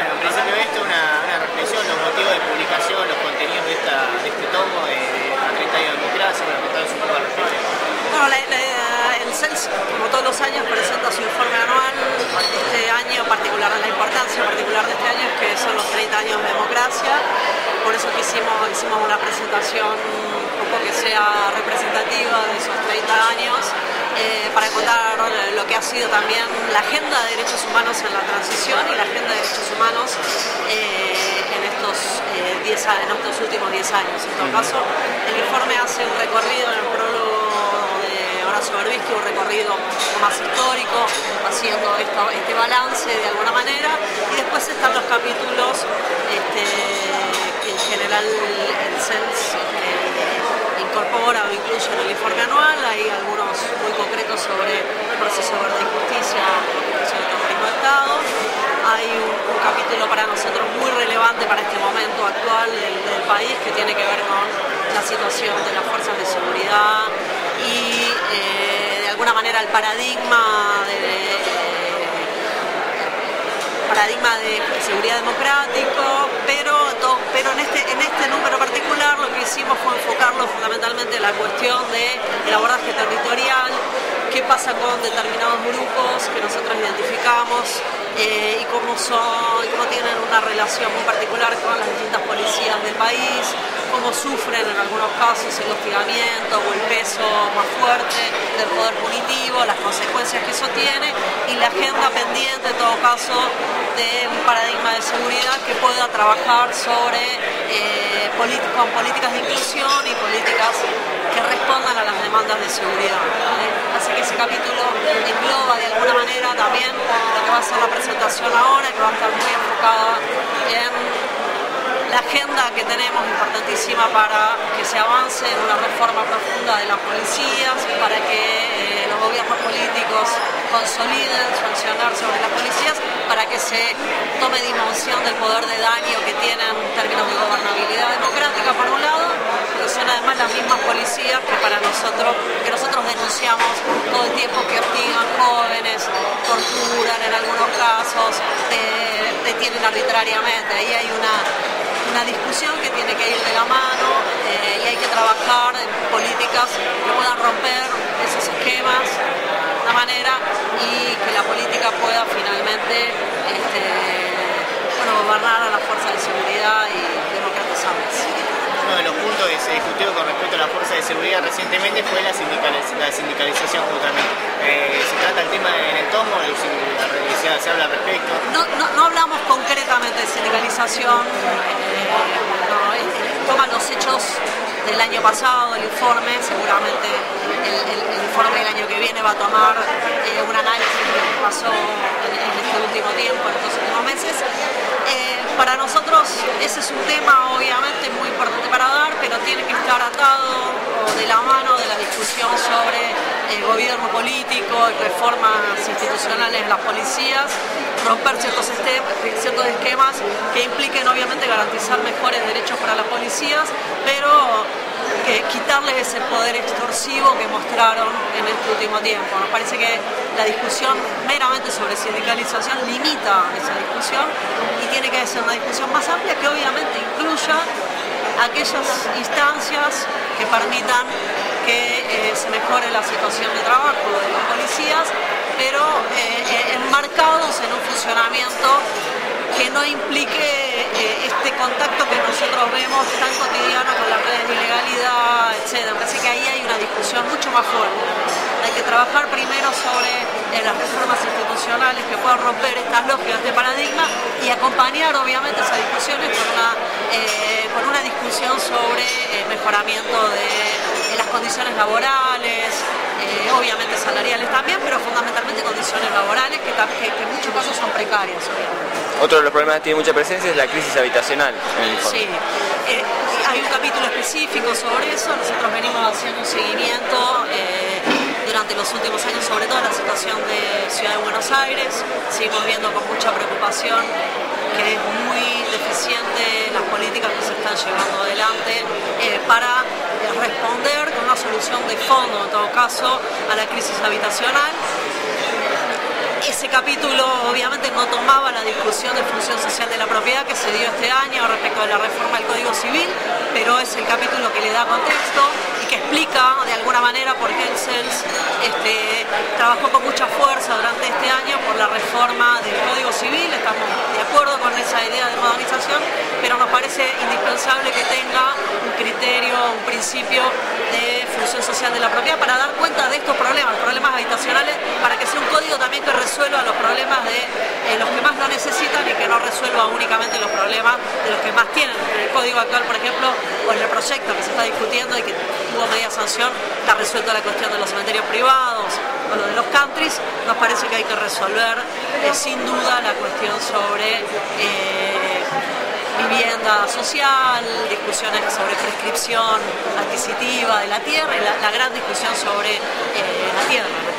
Bueno, en principio esto es una reflexión, los motivos de publicación, los contenidos de este tomo de a 30 años de democracia, para contarnos un poco al respecto. Bueno, el CELS, como todos los años, presenta su informe anual. Este año particular, la importancia particular de este año es que son los 30 años de democracia. Por eso hicimos una presentación un poco que sea representativa de esos 30 años, para contar lo que ha sido también la agenda de derechos humanos en la transición y la agenda de derechos humanos en estos últimos 10 años. En todo caso, el informe hace un recorrido en el prólogo de Horacio Berbisky, un recorrido más histórico, haciendo este balance de alguna manera, y después están los capítulos que en general el CELS incorpora o incluye en el informe anual. Hay algunos muy concretos sobre el proceso de verdad y justicia, sobre el terrorismo de Estado. Hay un capítulo para nosotros muy relevante para este momento actual del país, que tiene que ver con la situación de las fuerzas de seguridad y de alguna manera el paradigma de seguridad democrático, pero en este número particular lo que hicimos fue enfocarlo fundamentalmente en la cuestión del abordaje territorial, qué pasa con determinados grupos que nosotros identificamos y cómo tienen una relación muy particular con las distintas policías del país, cómo sufren en algunos casos el hostigamiento o el peso más fuerte del poder punitivo, las consecuencias que eso tiene, y la agenda pendiente en todo caso de un paradigma de seguridad que pueda trabajar con políticas de inclusión y políticas que respondan a las demandas de seguridad. Así que ese capítulo engloba de alguna manera también lo que va a ser la presentación ahora, que va a estar muy enfocada en la agenda que tenemos, importantísima para que se avance en una reforma profunda de las policías, para que los gobiernos políticos consoliden su accionar sobre las policías, para que se tome dimensión del poder de daño que tienen en términos de gobernabilidad democrática, por un lado, que son además las mismas policías que nosotros denunciamos todo el tiempo, que hostigan jóvenes, torturan en algunos casos, detienen arbitrariamente. Ahí hay una discusión que tiene que ir de la mano, y hay que trabajar en políticas que puedan romper esos esquemas de una manera, y que la política pueda finalmente gobernar a las fuerzas de seguridad y democratizarlas. Uno de los puntos que se discutió con respecto a la fuerza de seguridad recientemente fue la sindicalización, justamente. ¿Se trata el tema en el tomo? ¿Se habla al respecto? No hablamos concretamente de sindicalización. Toman los hechos del año pasado, el informe, seguramente el informe del año que viene va a tomar un análisis de lo que pasó en este último tiempo, en estos últimos meses. Para nosotros ese es un tema obviamente muy importante para dar, pero tiene que estar atado de la mano de la discusión sobre gobierno político y reformas institucionales en las policías, romper ciertos esquemas que impliquen obviamente garantizar mejores derechos para las policías, pero quitarles ese poder extorsivo que mostraron en este último tiempo. Nos parece que la discusión meramente sobre sindicalización limita esa discusión, y tiene que ser una discusión más amplia que obviamente incluya aquellas instancias que permitan que se mejore la situación de trabajo de los policías, pero enmarcados en un funcionamiento que no implique este contacto que nosotros vemos tan cotidiano con las redes de ilegalidad, etc. Así que ahí hay una discusión mucho más fuerte. Hay que trabajar primero sobre las reformas institucionales que puedan romper estas lógicas de paradigma, y acompañar obviamente esas discusiones con una discusión sobre mejoramiento de las condiciones laborales, obviamente salariales también, pero fundamentalmente condiciones laborales que en muchos casos son precarias, obviamente. Otro de los problemas que tiene mucha presencia es la crisis habitacional en el informe. Sí, hay un capítulo específico sobre eso. Nosotros venimos haciendo un seguimiento durante los últimos años, sobre todo la situación de Ciudad de Buenos Aires. Seguimos viendo con mucha preocupación que es muy deficiente las políticas que se están llevando adelante para responder con una solución de fondo, en todo caso, a la crisis habitacional. Ese capítulo obviamente no tomaba la discusión de función social de la propiedad que se dio este año respecto de la reforma del Código Civil, pero es el capítulo que le da contexto y que explica de alguna manera por qué el CELS trabajó con mucha fuerza durante este año por la reforma del Código Civil. Estamos de acuerdo con esa idea de modernización, pero nos parece indispensable que tenga un criterio, un principio de función social de la propiedad para dar cuenta de estos problemas habitacionales, para que sea un código también que resuelva los problemas de los que más lo necesitan y que no resuelva únicamente los problemas de los que más tienen. En el código actual, por ejemplo, o en el proyecto que se está discutiendo y que tuvo media sanción, está resuelta la cuestión de los cementerios privados o lo de los countries. Nos parece que hay que resolver sin duda la cuestión sobre vivienda social, discusiones sobre prescripción adquisitiva de la tierra y la gran discusión sobre la tierra.